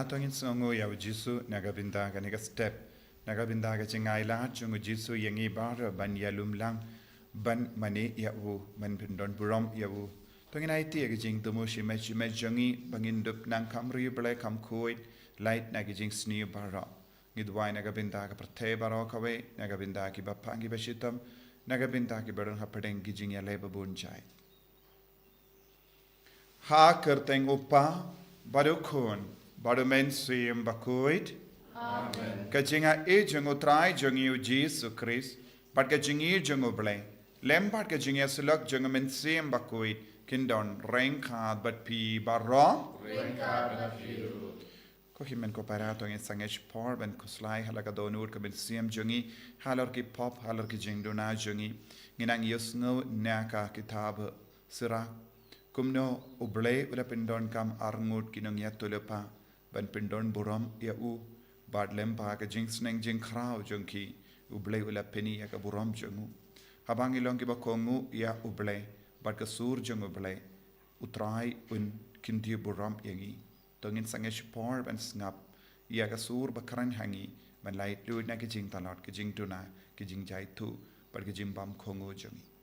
Tongin songo ya jisu nagabinda ga nega step nagabinda ga jingai la chungu jisu yangi bar ban yalum lang ban mani ya u man pindon burom ya u tongin ai ti ga jing tumo shime jangi bangin dup nang kamri ble kam khoit light na ga jing sni bara ngidwai nagabinda ga prathe baro kawe nagabinda ki bapangi bashitam nagabinda ki baron hapadeng gi jing ya leba bun jai ha kerteng upa barukhon Barumen suyem bakuit. Amen. Kajinga e jungo trai jungi u Jesu Christ. But kajingi jungo ble. Lempart kajinga sulak jungo men suyem bakuit. Kindon rengkad but pi barro. Rengkad but piru. Ko himen ko parato ng sangesh por ben kuslai halaga donur ka ben suyem jungi. Halor ki pop halor ki jingduna jungi. Nginang yusngo naka kitab sira. Kumno uble ula pindon kam arngut kinong yatulepa. Ban pindon buram ya u bad lempa ka jing sneng jing krau jungki uble ula peni ya ka buram jungu habang ilong ki ba kongu ya uble bad ka sur jung uble utrai un kinti buram yangi tongin sangesh por ban snap ya ka sur ba kran hangi ban lai tu na ki jing talot ki jing tuna ki jing jai tu bad ki jing bam kongu jungi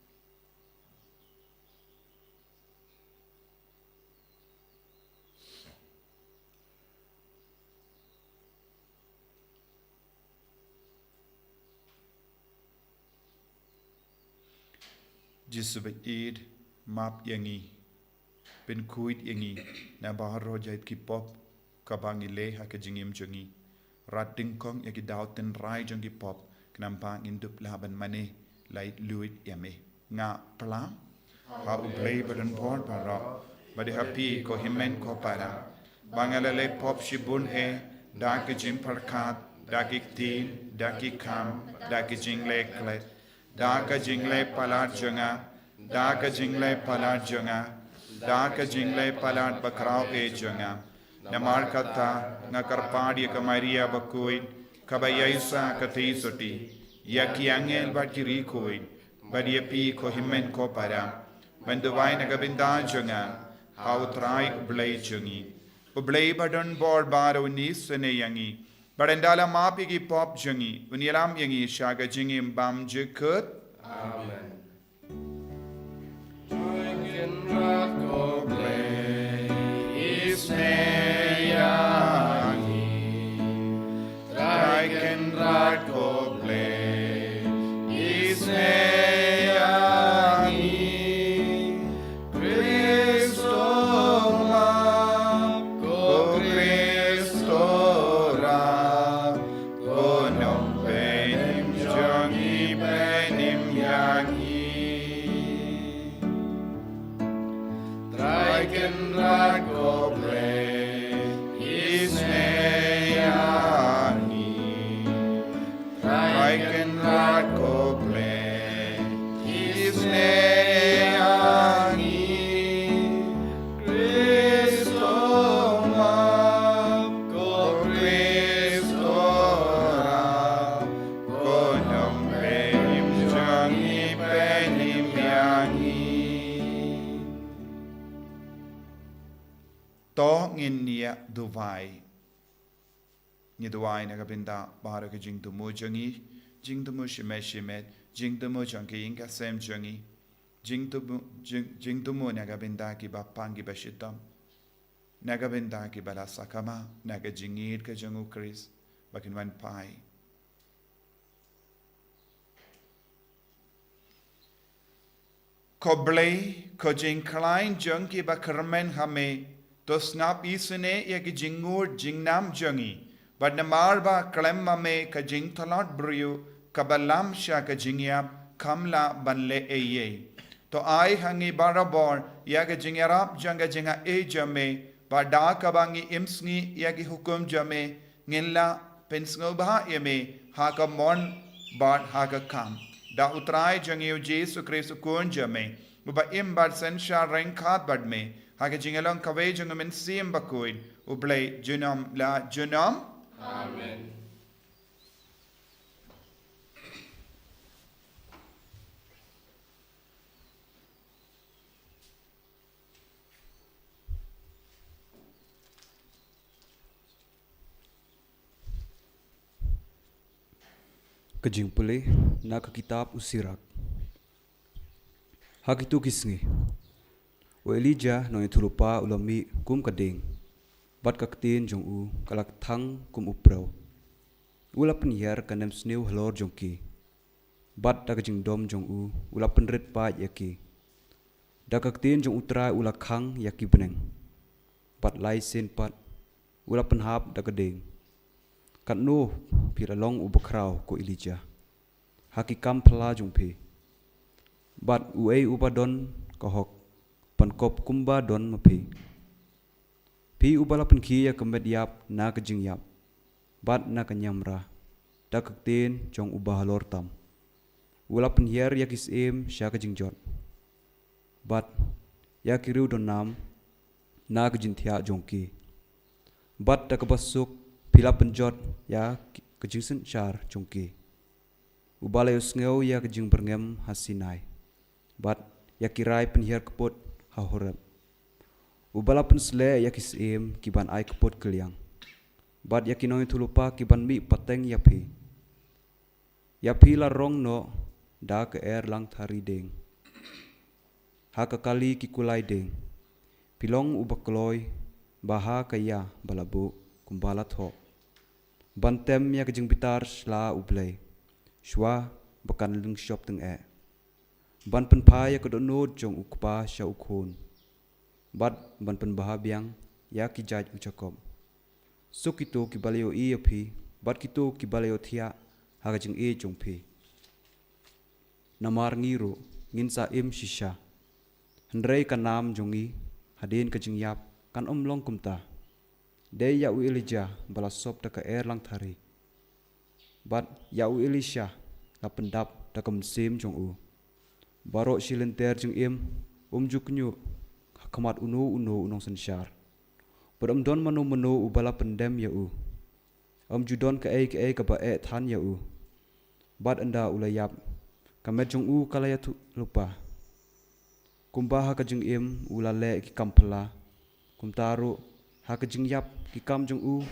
Jisu id map yangi ben kuit yangi na bahar rojait ki pop kabangi le ha ka jingim jungi rat ding kong yaki dauten rai jungi pop knampang indup laban mane light luit yame nga plam ha ublei badan bon para badi happy ko himen ko para bangalale pop shibun e da ka jim parkat da ki tin da ki kam da ki jingle klet da ka jingle palat junga da ka jingle palat junga da ka jingle palat bakrao e junga namar kata nga karpadi ka maria bakui kabayaisa kati soti yaki angel bakiri koi badi pi ko himen ko para bandwai na gabinda junga how try ublei jungi ublei badon bor baro ni sene yangi barandala mapi ki pop jungi uniram yangi shaga jingi bam jekut Amen. Yangi nia duvai ni duai na kabinda bahara ke jing tumu jangi jing tumu shimet jing tumu jangi inga sem jangi jing tumu na kabinda ki bapang ki bashitam na kabinda ki bala sakama na ka jingir ka jangu kris bakin wan pai ko blei ko jing klein jang ki ba kermen hame to snap isune ya ki jingur jingnam jangi but namar ba klem mame ka jing thalot brio kabalam sha ka jingyap kamla banle eye to ai hangi barabor ya ka jingarap janga jinga e jame ba da kabangi imsngi ya ki hukum jame ngilla pensngo ba yeme ha ka mon bar ha ka kam da utrai jangiu jesu kristu kun jame uba imbar sen sha renkhat bad me ha ka jingalong kawe jangamen sim bakuin ublei junam la junam Amen. Kajing pulih na ka kitab usirak. Hakitu kisngi. O Elijah no itulupa ulami kum kading. Bat kaktin jong u kalak thang kum upraw. Ulapan yar kanem snew halor jong ki. Bat da kajing dom jong u ulapan red pa yaki. Da kaktin jong utra ulakhang yaki beneng. Bat lai sen pat ulapan hap da kading. Kat no piralong ubakraw ko Elijah. Hakikam pala jong pi. Bat uei ubadon kahok pankop kumba don mapi. Pi ubalapan ki ya kemet yap na kejing yap. Bat na kanyamra. Da kaktin jong ubahalor tam. Ulapan hier ya kisim sya kejing jot. Bat ya kiriu don nam na kejing tiak jong ki. Bat da kebasuk pila penjot ya kejing sencar jongki. Ubalai usngeu ya kejing berngem hasinai. Bat ya kirai penhiar keput hahorep. Ubala pensle ya kisim kiban ai keput keliang. Bat ya kinoi tulupa kiban mi pateng ya pi. Ya pi la rong no da ke lang thari deng. Ha kali kikulai deng. Pilong ubakloi baha kaya balabu kumbala tho. Bantem ya kejing bitar sla ublay. Shwa bakan leng shop teng e. Ban pen pa ya kedonod jong ukpa sya ukhon. Bat ban pen bahabiang ya kijaj ucakom. So kito kibaleo i api. Bat kito kibaleo thia ha kejing e jong pi. Namar ngiro nginsa im shisha. Hendrei kanam jongi hadin kejing yap kan omlong kumta. Day ya u Elijah bala sop da ka lang thari. Bat ya u Elisha la pendap da ka msim jong u. Barok silenter jeng im juk nyu hakamat unu unong sensyar. Badam don manu u bala pendem ya u. Judon ka ka ba than ya u. Bat anda ulayap kamet jong u kalaya tu lupa. Kumbaha ka jeng im ulale ki kampala. Kumtaru ha kejing yap ki kam jong u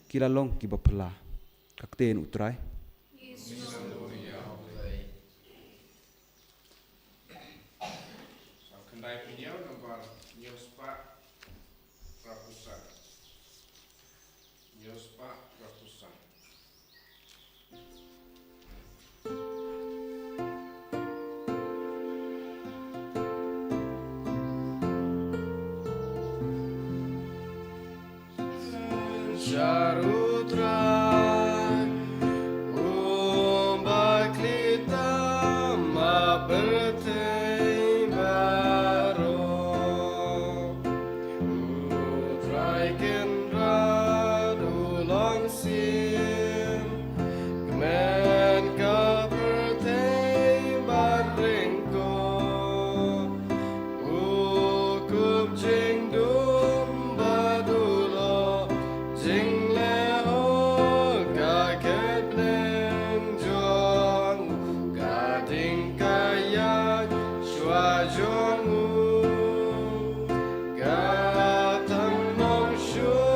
kilalong ki bapala kakten utrai Kendai punya nomor Nyospa Rapusan. Nyospa Rapusan. Charutra umbaklita ma bertei baro utrai kendra dulang sim kemen ka bertei barengko ukup jing dum badulo jing leo ka ketlen jong ka ting kaya shua jong u ka tang mong shua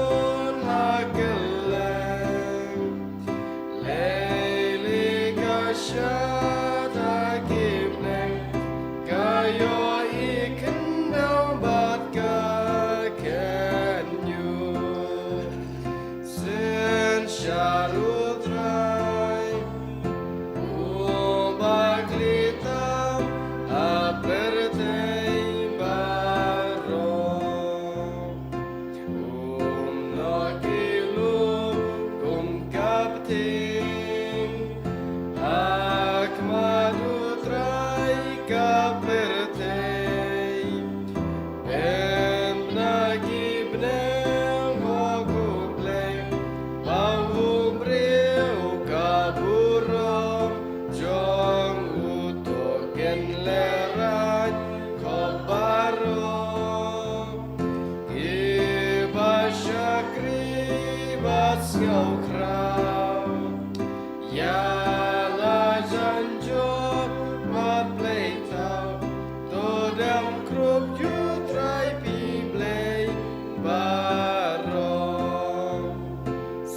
ngau krau ya la jan jot ma play tau to dam krup yu trai pi play barong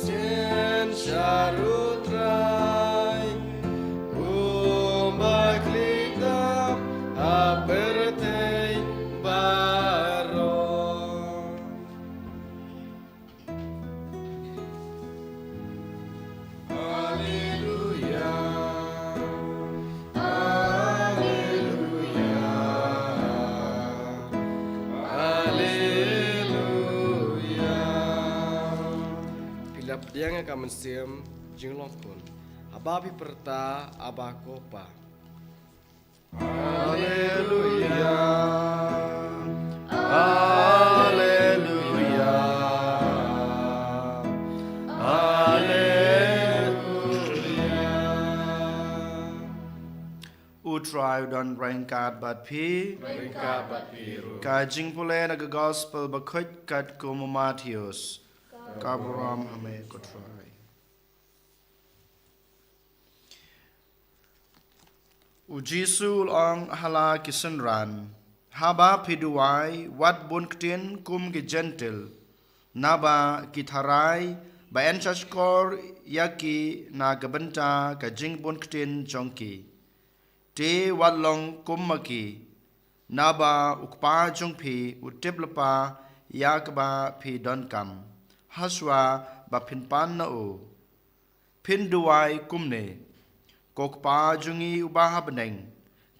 sen sharu trai umaklita aperte barong Hallelujah Hallelujah Hallelujah Pilap dia nga kamansiam jinglong kun ababi perta abakopa Hallelujah Hallelujah Hallelujah Utrai dan rangkat bat pi Mereka batiru ka jingpule na ga gospel ba khut kat ko Matthews ka bram hame ko try U Jisul ong hala kisan ran haba piduai wat bun ktin kum ge gentle naba kitharai ba en chashkor yaki na gabanta ka jing bun ktin jonki te walong kummaki naba ukpa jongphi utiplapa yakba phi donkam haswa ba phinpan na o phinduai kumne kokpa jungi ubahabneng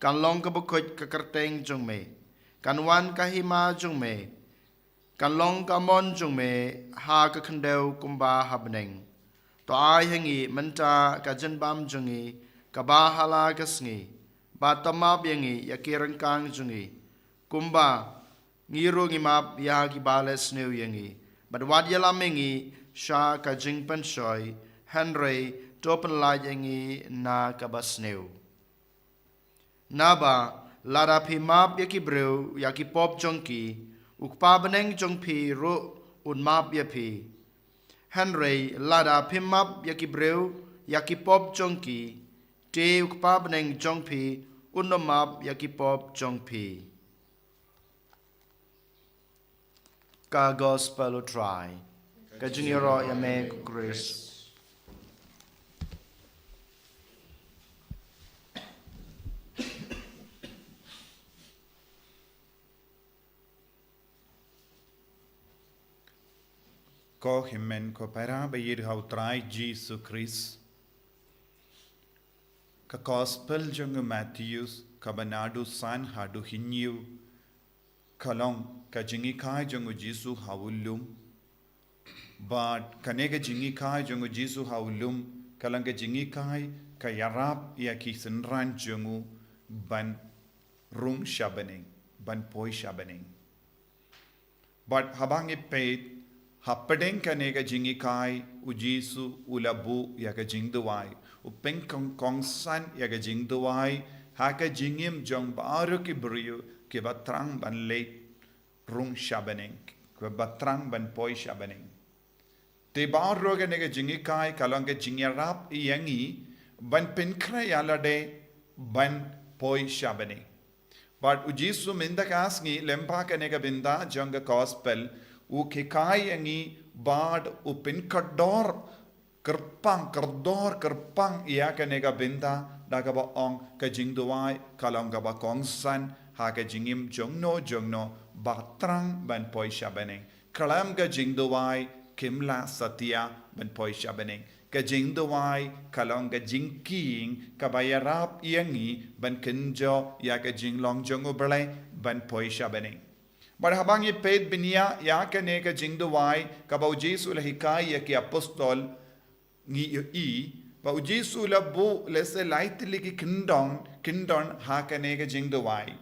kan long ka bukhoj ka karteng jongme kan wan ka hima jongme kan long ka mon jongme ha ka khandeu kumba habneng to ai hangi manta ka janbam jungi ka ba hala kasngi ba tama biangi yakirang kang jungi kumba ngiro ngimap ya ki bales new yangi but wat yalamengi sha ka jingpan shoy Henry topen la yangi na ka basneu naba lara phi map yaki breu yaki pop jongki ukpa beneng jongphi ro un map yapi Henry lara phi map yaki breu yaki pop jongki te ukpa beneng jongphi unomap yaki pop jongphi ka gospel try ka junior ya me grace Ko himen ko para bayir hau trai Jesus Christ. Ka gospel jung Matthews ka banadu san hadu hinyu. Kalong ka jingi kai jung Jesus haulum. But kanega jingi kai jung Jesus haulum kalang ka jingi kai ka yarap ya ki senran jungu ban rung shabaning ban poi shabaning. But habang ipet Happadeng kanega jingi kai ujisu ulabu yaga jingduwai upeng kong san yaga jingduwai haka jingim jong baru ki brio ke batrang ban late rung shabaning ke batrang ban poi shabaning te baru ga nega jingi kai kalanga jingyarap yangi ban penkra yalade ban poi shabaning but ujisu minda kasngi lempa kanega binda jonga gospel u kekai yangi bad u pin kador kerpang ia kanega binda daga ba ong ka jingduai kalong ga ba kong san ha ka jingim jongno batrang ban poi shabaning kalam ga jingduai kimla satya ban poi shabaning ka jingduai kalong ga jingking ka bayarap yangi ban kenjo ya ka jinglong jongo belai ban poi shabaning But habang iped binia ya kanega jingduwai ka ba Jesu la hikai ya ki apostol ngi i ba Jesu la bu lese lightly ki kindon ha kanega jingduwai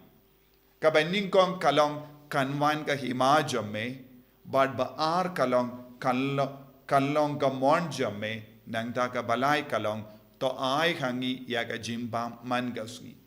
ka ba ningkong kalong kanwan ka hima jamme but ba ar kalong kalong ka mon jamme nangda ka balai kalong to ai hangi ya ka jimbam man gasgi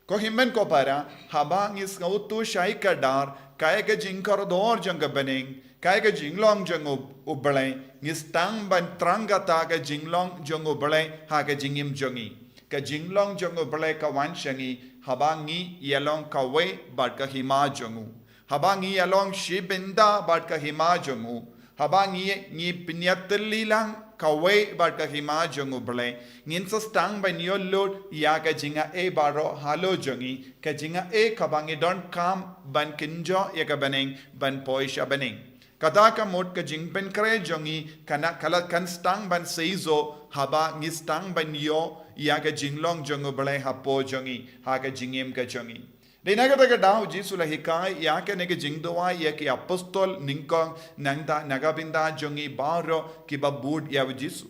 ko himmen ko para habang is ngautu shai kadar kaya ka jingkar dor janga beneng Kai ka jinglong jong ubelay. Ngistang ban trang kata ka jinglong jong ubelay ha ka jingim jongi. Ka jinglong jong ubelay ka wan shangi habangi yalong ka we bat ka hima jongu. Habangi yalong shibinda bat ka hima jongu. Habangi ni pinyatlilang kawe bat ka hima jongu ubelay. Ngin sa stang ban yolot ya ka jinga e baro halo jongi. Ka jinga e kabangi don kam ban kinjo ya ka baneng ban poisha baneng. Kata ka mot ka jingpen kre jongi kana kala kan stang ban seizo haba ngi stang ban yo ya ka jinglong jongu balai hapo jongi ha ka jingem ka jongi. Dina kata ka daw Jisu la hikai ya ka ne ka jingdowa ya ki apostol ningkong nangta nagabinda jongi baro ki babud ya Jisu.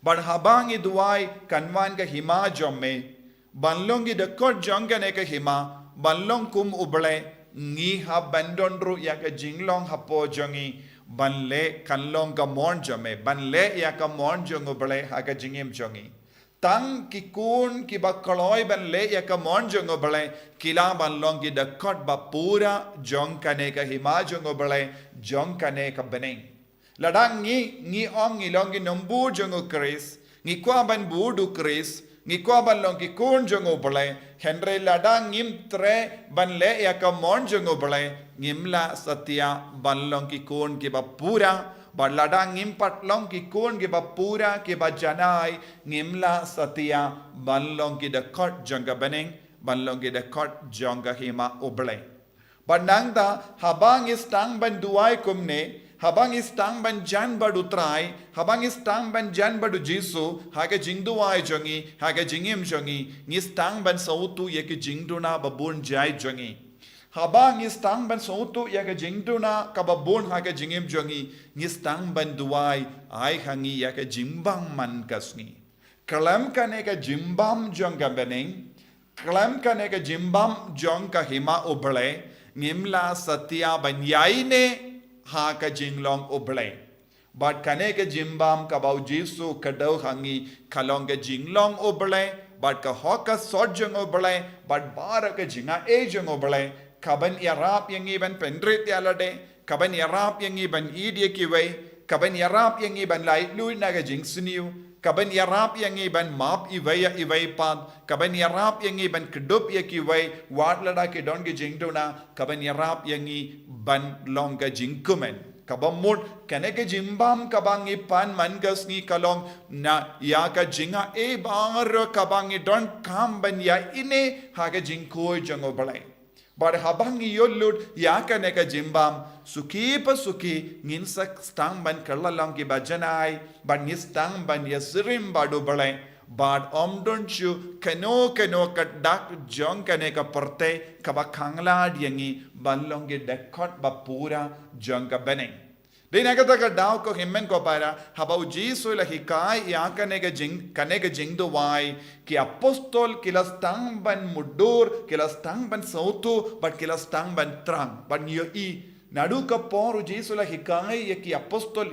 But habang iduai kanwan ka hima jomme banlong de kot jonga ne ka hima banlong kum ubalai ngi ha bandonru ya ka jinglong hapo jongi banle kanlong ka mon jome banle ya ka mon jongo bale ha ka jingim jongi tang ki kun ki ba koloi banle ya ka mon jongo bale kila banlong ki dakot ba pura jong kane ka hima jongo bale jong kane ka beneng ladang ngi ong ilong ki nombu jongo kris ngi kwa ban budu kris ngi kwa banlong ki kun jongo bale Henry ladang ngim tre banle ya ka mon jongo bale ngimla satya banlong ki kun ki ba pura ba ladang ngim patlong ki kun ki ba pura ki ba janai ngimla satya banlong ki dakot jonga beneng banlong ki dakot jonga hima oblay banangda habang istang ban duai kumne habang istang ban jan badu trai habang istang ban jan badu Jisu haga jingduai jongi haga jingim jongi ngistang ban sautu yeke jingduna babun jai jongi habang istang ban sautu yeke jingduna kababun haga jingim jongi ngistang ban duai ai hangi yeke jimbang man kasni kalam kane ka jimbam jonga beneng kalam kane ka jimbam jonga hima oblay ngimla satya ban yaine ha ka jinglong oblay but kane ka jimbam ka bau Jisu kadau hangi kalong ka jinglong oblay but ka hoka sojong oblay but bara ka jinga e jong oblay kaban yarap yangi ban pendrit yalade kaban yarap yangi ban idye kiway kaban yarap yangi ban lai lui na ka jingsniu kaban yarap yangi ban map iway pad kaban yarap yangi ban kedup yakiway wadlada ki don ki jingduna kaban yarap yangi ban longa jingkumen kabamut kaneke jimbam kabangi pan mangasni kalong na ya ka jinga e bar kabangi don kam ban ya ine haga jingkoi jango balai bar habangi yollut ya kaneka jimbam suki pa suki nginsak stang ban kallalang ki bajanai ban ngistang ban yasirim badu balai bad omdonchu kano kat dak jong kaneka porte kaba kanglad yangi banlongi dekot bapura jong ka beneng Dina kata ka daw ko himmen ko para habau Jisu la hikai ya kaneka jingdo wai ki apostol kilastang ban mudur kilastang ban sautu but kilastang ban trang ban yo I nadu ka poru Jisu la hikai ya ki apostol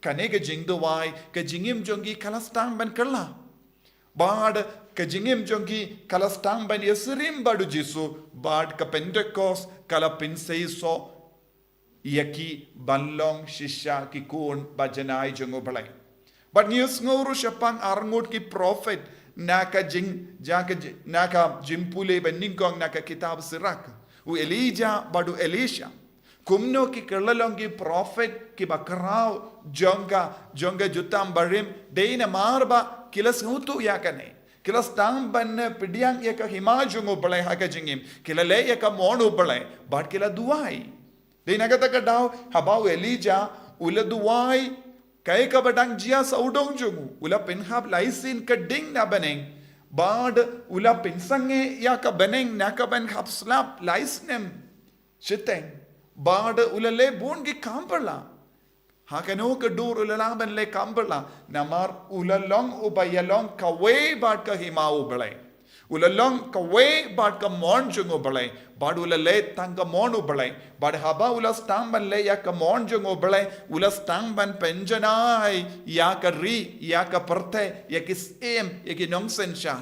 kaneka jingdo wai ka jingim jongi kalastang ban kalla bad ka jingim jongi kalastang ban yesirim badu Jisu bad ka Pentecost kala pinseiso yaki banlong shisha ki kun bajanai jongo balai but news nguru shapang arngut ki prophet naka jimpule beningkong naka kitab sirak u Elijah badu Elisha kumno ki kerlalong ki prophet ki bakarau jonga jutam barim deina marba kilas ngutu yakane kilas tang ban pidiang yaka himajungo balai haka jingim kilale yaka monu balai but kila duai Dina kata ka daw habau Elijah ula duwai kay ka batang jia sa udong jungu ula pinhab laisin ka ding na beneng bad ula pinsange ya ka beneng na ka ben hab slap laisnem shiteng bad ula le bun ki kamperla hakano ka dur ula la ben le kamperla namar ula long ubayalong ka way bad ka hima ubalay ulalong ka way bad ka mon jungo balay bad ulale tang ka mon ubalay bad haba ulas tamban le ya ka mon jungo balay ulas tamban penjanai ya ka ri ya ka parte ya ki sem ya ki nongsen sha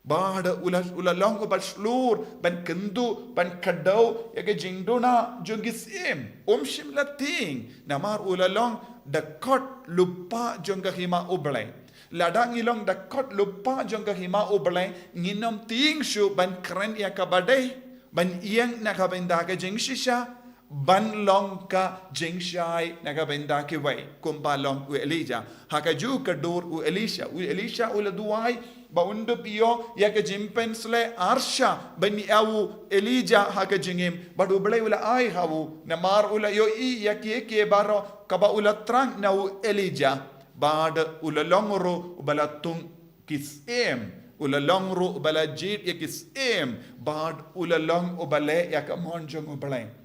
Bada ula long ubal slur ban kendu ban kadau ya ke jingdona jungis shim lating namar ula long dakot lupa jongga hima ublay ladang ilong dakot lupa jongga hima ublay nginom ting shu ban keren ya kabadai ban iang nakabenda ke jingshisha ban long ka jingshai nakabenda ke way kumpa long u Elijah hakaju kadur u Elisha ula duai ba undup iyo ya ke jimpensle arsha bani awu Elijah haka jingim badu belai ula ai hawu namar ula yo I ya ke baro kaba ula trang na u Elijah bad ula longro balatung kisem ula longro bala jit ya kisem bad ula long ubale ya ka monjong ubale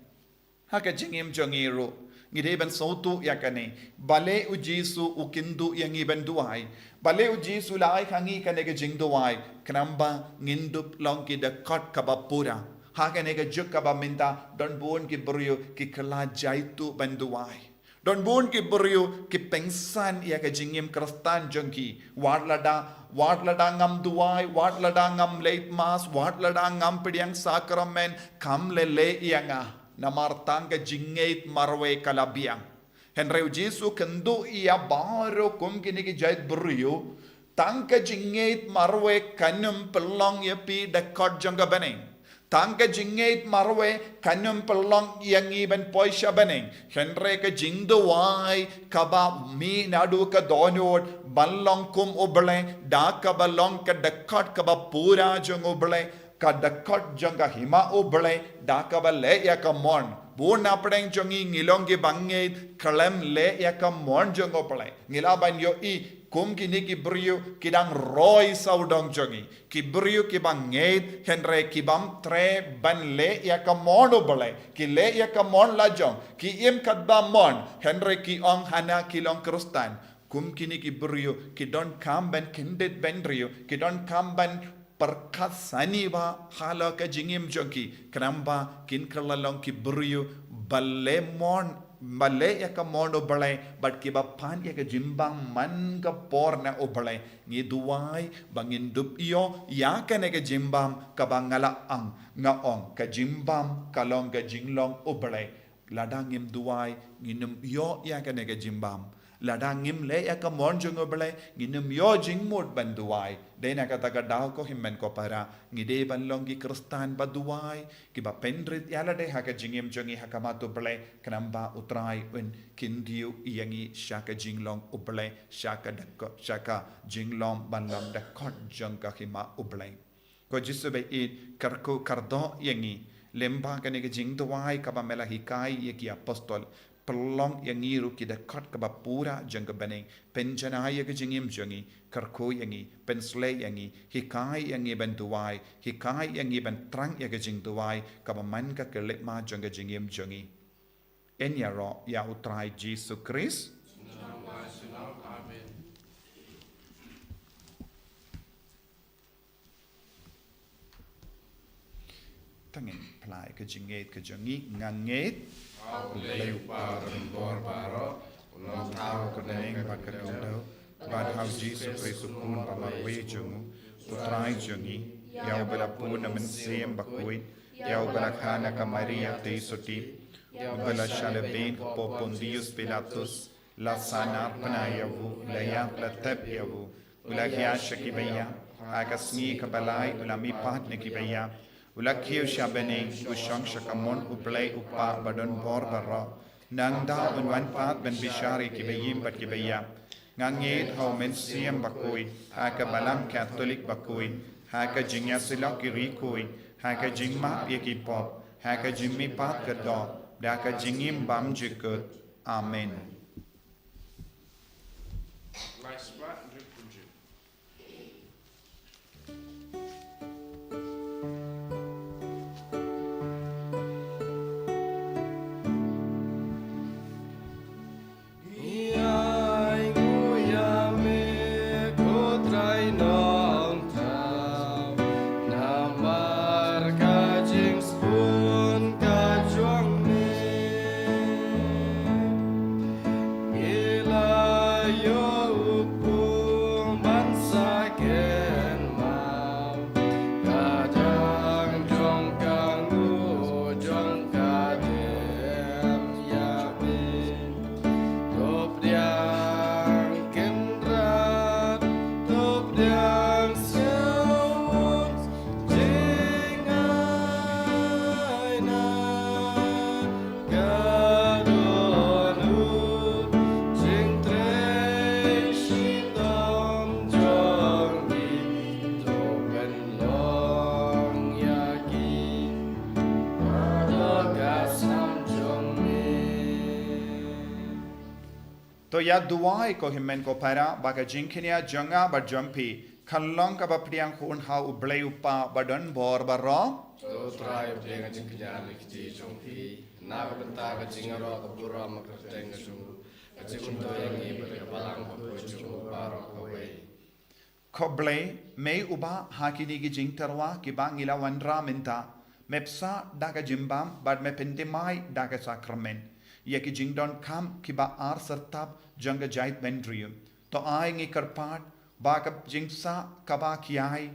haka jingim jongiru ngide ban sautu yakane bale u Jesu u kindu yang iban duai bale u Jesu lai khangi kane ke jing duai knamba ngindup long ki da kot kabapura ha kane ke juk kabaminta don bon ki brio ki kala jaitu ban duai don bon ki brio ki pengsan ya ke jingim kristan jongki watlada ngam duai watlada ngam late mass watlada ngam pidiang sakramen kam le yanga namar tangga jingait marwe kalabiang henry Jesu kendo ia baro kum kini ki jait brio tangga jingait marwe kanum pelong ya pi dekot jangga beneng tangga jingait marwe kanum pelong yang iban poisha beneng henry ke jingdo wai kaba mi nadu ka donot ballong kum oble da ka ballong ka dekot kaba pura jong oble kadakot jangga hima oble dakaba le yakamon bon apdeng jongi ngilongi bange kalem le yakamon jongo pale ngilaban yo I kum kini ki brio kidang roy saudong jongi ki brio ki bange henre ki bam tre ban le yakamon oble ki le yakamon la jong ki im kadba mon henre ki ong hana kilong krustan kum kini ki brio ki don kam ban kindet ben rio ki don kam ban perkat saniba hala ka jingim jonki kramba kin kalalong ki brio balle ya ka mono balai but ki ba pan ya ka jimbang man ka porna o balai ni duai bangin dup iyo ya ka ne ka jimbam ka bangala ang ngaong ka jimbam kalong ka jinglong o balai ladangim duai nginum yo ya ka ne ka jimbam ladangim le ya ka mon jong oblay ginum yo jingmod banduai dena kata ka daw ko himmen ko para ngide banlong gi kristan baduai ki ba pendrit yala de ha ka jingim jongi ha ka matu blay kanamba utrai un kindiu yangi shaka jinglong oblay shaka dakko shaka jinglong banlong da kot jong ka hima oblay ko jisube it karko kardo yangi lemba ka ne jing duai ka ba mela hikai ye ki apostol pelong yang ngiru ki dekat ke bapura jangka beneng penjanaya ke jingim jangi karko yangi pensle yangi hikai yangi bentuai hikai yangi bentrang ya ke jing tuai ka man ka kelek ma jangka jingim jangi enya ro ya utrai Jesus Christ tangin plai ke jinget ke jangi nganget Leu bor baro ulang tau keneng bat kedau bat hau Jesus Kristus pun pamarwe jungu utrai jungi yau bela pun mensem bakui yau bela kana ka Maria te soti yau bela shaleben po Pontius Pilatus la sana panayavu la ya la tep yavu ula hiya shakibaya akasmi kabalai ula mi patne kibaya Ulakhiu shabene ushang shakamon uplay upa badon bor barra nangda unwan pat ben bishari kibeyim bat kibaya nganget how men siam bakui haka balam catholic bakui haka jingya silak kirikui haka jingma yeki pop haka jimmi pat kerdo daka jingim bam jikut amen. Yo To ya duai ko himen ko para baka jingkinia janga ba jampi kallong ka ba priang hun ha ublay upa badon bor baro To try blenga jingknya likti jongpi. Na benta ka jingaro ka bura makrteng su. Ka jikunto yang i berkepalang ka bujung baro ka wei. ko blay may uba hakini gi jing tarwa ki bang ila wanra minta mepsa daga jimbam bad me pendemai daga sakramen ya ki jing don kam ki ba ar sertab janga jait vendrium to ai ngi karpat ba ka jing sa ka ba kiai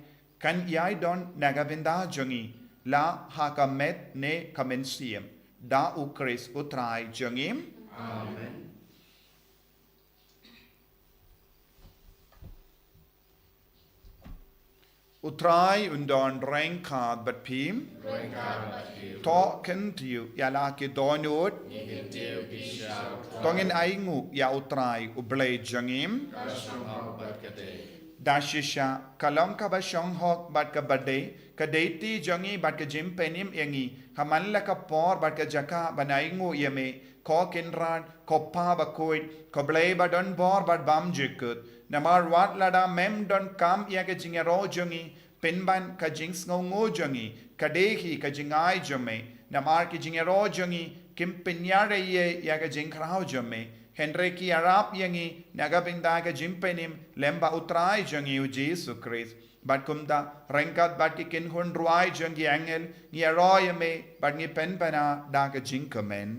kan yai don naga vinda jangi la ha ka met ne kamensium da ukris utrai jangim Amen. utrai undon rengkad bat pim to ken tiu ya la ki donut tongin aingu ya utrai ublay jangim dashisha kalam ka ba shong hok bat ka bade ka deiti jangi bat ka jim penim yangi haman la ka por bat ka jaka banaingu yeme ko kinran ko pa ba koit ko blay ba don bor bat bam jikut namar wat lada mem don kam ya ka jingero jangi penban ka jings ngo jangi kadehi ka jingai jame namar ki jingero jangi kim penyare ye ya ka jingkrao jame Henry ki arap yangi naga binda ka jimpenim lemba utrai jangi u Jesu Christ bat kumda rengkat bat ki kin hun ruai jangi angel ni aroy me bat ni penpana da ka jingkamen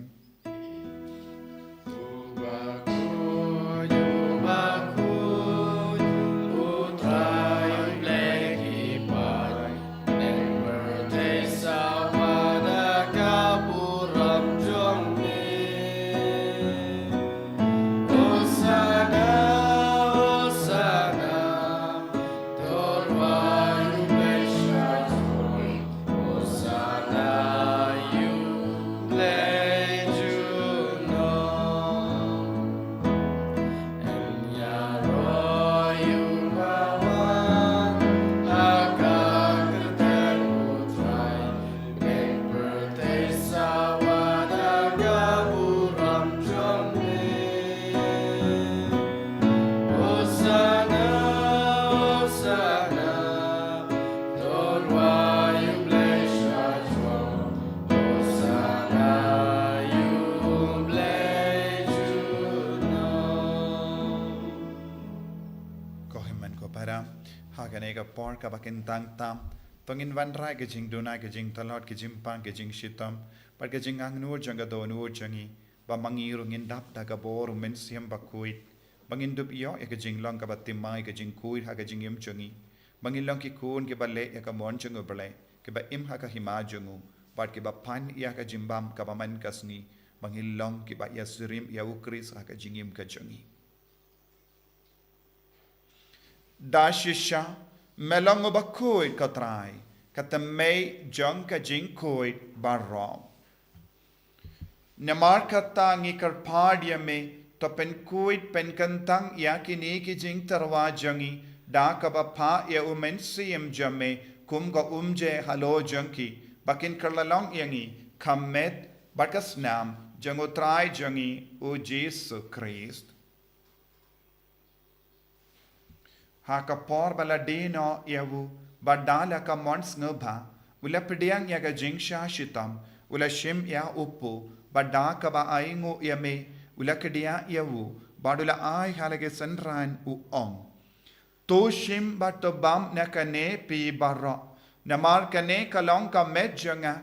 por ka bakin tang tam tongin van rai ke jing duna ke jing talot ke jing pang ke jing shitam par ke jing ang nur janga do nur jangi ba mangi rungin dap daga bor men siam ba kuit bangin dup yo ke jing long ka batim mai ke jing kuit ha ke jing yem jangi bangin long ki kun ke balle ya ka mon jang bale ke ba im ha ka hima jangu par ke ba pan ya ka jimbam ka ba man kasni bangin long ke ba ya sirim ya ukris ha ka jing yem ka jangi dashisha melong ba kuit ka trai ka tamay jang ka jing kuit barro namar ka tangi karpadya me to pen kuit pen kantang ya kini ki jing tarwa jangi da ka ba pa ya umen siem jame kum ga umje halo jangi bakin karlalong yangi kamet bakas nam jango trai jangi o Jesu Christ haka por bala dino yavu badala ka mons ngba ula pidiang ya ga jingsha shitam ula shim ya upu badaka ba aingu yame ula kedia yavu badula ai halage sanran u ong to shim batobam nakane pi barra namar kane kalong ka medjanga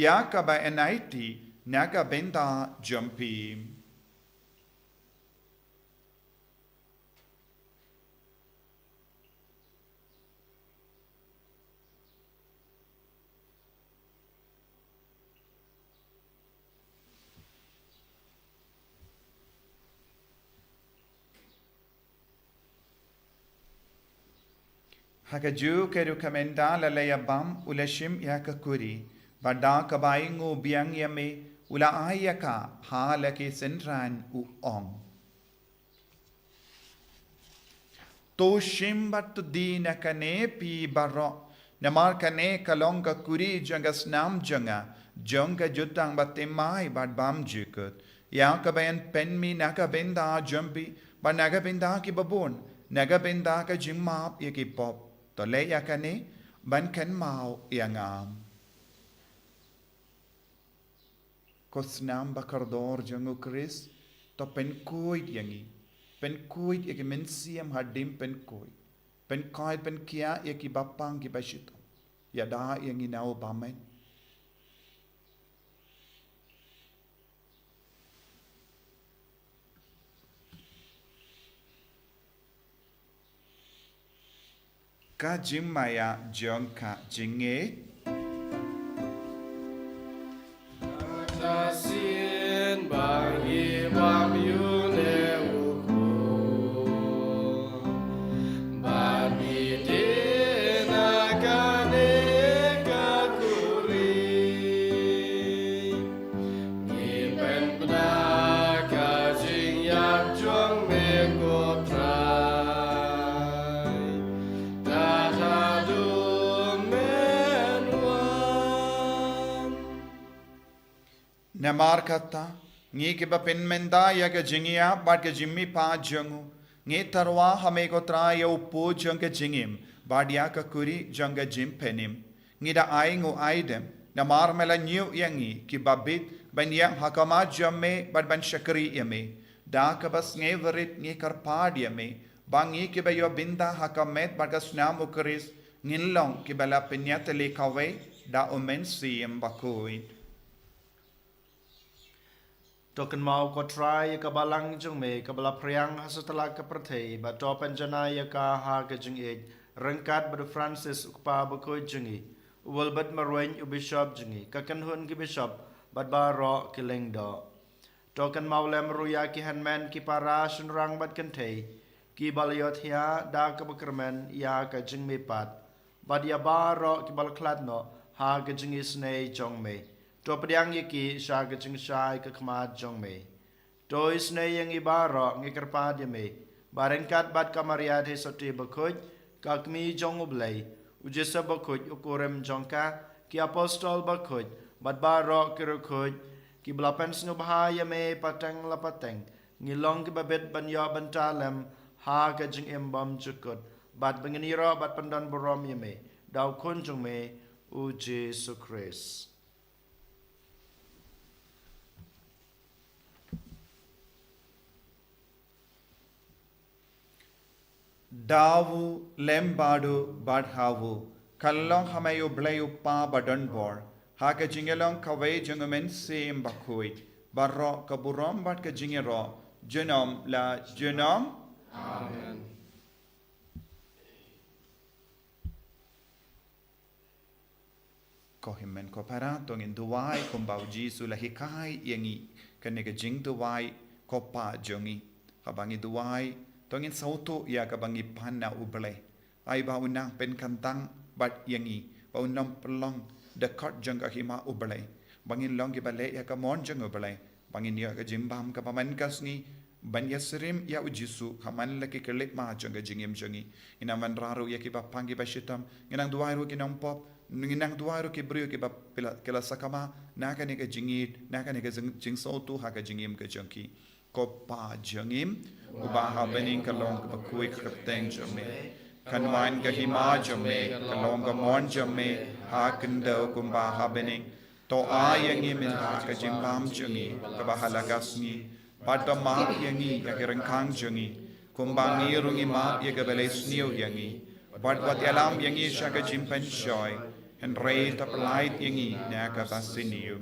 ya ka ba enaiti naga benda jumpi Hakaju keru kamenda lalaya bam ulashim yakakuri bada kabaingu biang yame ula ayaka halake senran u ong to shim batu dina kane pi barro namar kane kalong ka kuri janga snam janga janga jutang batemai bad bam jukut yang ka bayan pen mi naga benda jampi ba naga benda ki babon naga benda ka jimap ya ki pop to le ya ka ni ban kan mau yang am kosnam bakardor jangu Chris to pen kuit yangi pen kuit ya ki mensiam hadim pen kuit pen kait pen kia ya ki bapang ki bashito ya da yangi nau bamen ka jimaya jongka jinge Tasin bagi bam yune uku Bani dina kane kakuri Ngipen peda kajing yak juang mekotrai Tatadu menwan namar kata ngi ke ba pen menda ya ka jingia bat ka jimmi pa jangu ngi tarwa hame ko tra ya upo jang ka jingim bat ya ka kuri jang ka jim penim ngi da ai ngo aidem namar mela nyu yangi ki babit ban ya hakama jamme bat ban shakri yame da ka bas ngi verit ngi karpad yame bangi ki ba yo binda hakamet bat ka snam ukris ngilong ki bala penyat le kawe da omen siem bakoi Token mau ko try ka balang jung me ka bala priang hasutala ka prathe ba to penjana ya ka ha ka jung e rangkat ba Francis ukpa ba ko jungi wal bat marwen u bishop jungi ka kan hun ki bishop bat ba ro ki leng do token mau lem ruya ki hanman ki para sunrang bat kan thei ki balayot ya da ka bakrmen ya ka jung me pat ba dia ba ro ki bal klat no ha ka jung isne jong me to padiang yaki sha ka chung shai ka khma jong me to isne yang ibaro ngi karpa de me barengkat bat kamaria the soti bakhoj ka kmi jong ublai ujesa bakhoj ukorem jongka ki apostol bakhoj bat baro kiro khoj ki blapen snu bahaya me patang la patang ngi long ki babet ban yo ban talem ha ka jing embam chukot bat bangini ro bat pandan borom yeme daw kun jong me u Jesus Christ Dawu lembadu badhawu kallong hamayu blayu pa badan bor haka jingelong kawai jungumen sim bakui barro kaburom bat ka jingero junom la junom Amen. kohimen ko para tongin duwai kumbau jisu la hikai yangi kanega jing duwai ko pa jongi habangi duwai tongin sautu ya kabangi panna uble ai ba unang pen kantang bat yangi ba unam pelong dekat jang ka hima uble bangin long ki bale ya ka mon jang uble bangin ya ka jimbam ka paman kasni ban yasrim ya ujisu haman laki kelek ma jang ka jingim jangi inaman raru ya ki ba pangi ba shitam nginang duai ru ki nang pop nginang duai ru ki brio ki ba kela sakama naka ne ka jingit naka ne ka jing sautu ha ka jingim ka jangki ko pa jangim ubaha bening kalong ka bakui ka teng jame kanwan ka hima jame kalong ka mon jame ha kendo kumbaha bening to ayangi min ha ka jimbam jangi ka bahalagasni pada ma yangi ka kirangkang jangi kumbangi rungi ma ya ka beles niu yangi bad wat alam yangi sha ka jimpan shoy and rei ta plait yangi na ka basiniu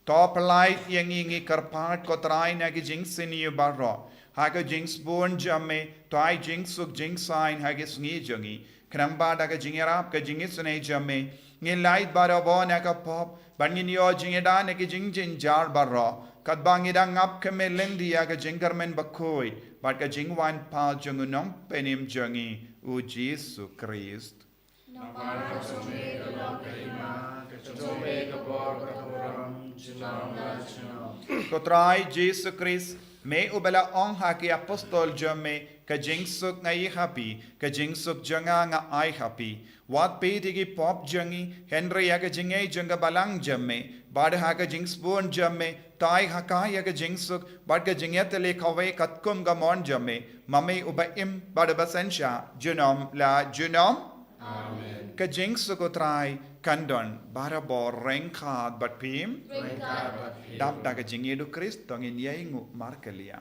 top light yangi ngi karpat ko trai na ki jing siniu barro haga jings born jamme toy jings suk jing sign hagis ngi jangi kramba daga jingerap ka jingis ne jamme ngi light baro bona ka pop bangin yo jingeda ne ki jing jin jar barro kat bangi da ngap ke melendi ya ka jingarmen bakoi bat ka jingwan pa jungunong penim jangi u Jesus Christ ko trai Jesus Christ me ubala ong haki apostol jame ka jingsuk ngai happy ka jingsuk janga nga ai happy wat pe digi pop jangi Henry ya ka jingai janga balang jame bad ha ka jingsbon jame tai haka ya ka jingsuk bad ka jingetele kawe katkum ga mon jame mame uba im bad basensha junom la junom Amen. ka jingsuk utrai kandon bara bor rengkhat bat pim dap da ka jingi du Christ tongin yai ngu markelia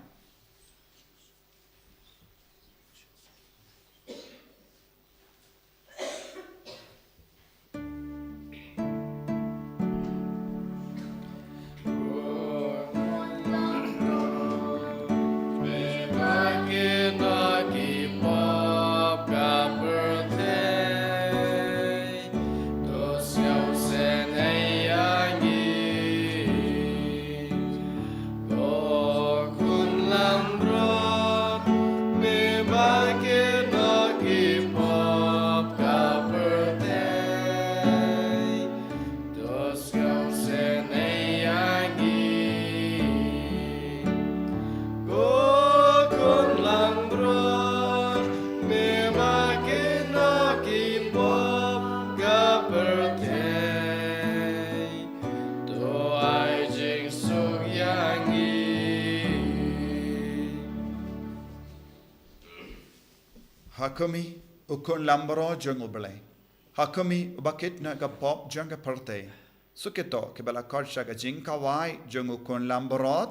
Hakumi ukun lambro jungle bele. Hakumi bakit na ka pop janga parte. Suketo ke bala korsha ka jinka wai jungle kun lambrot.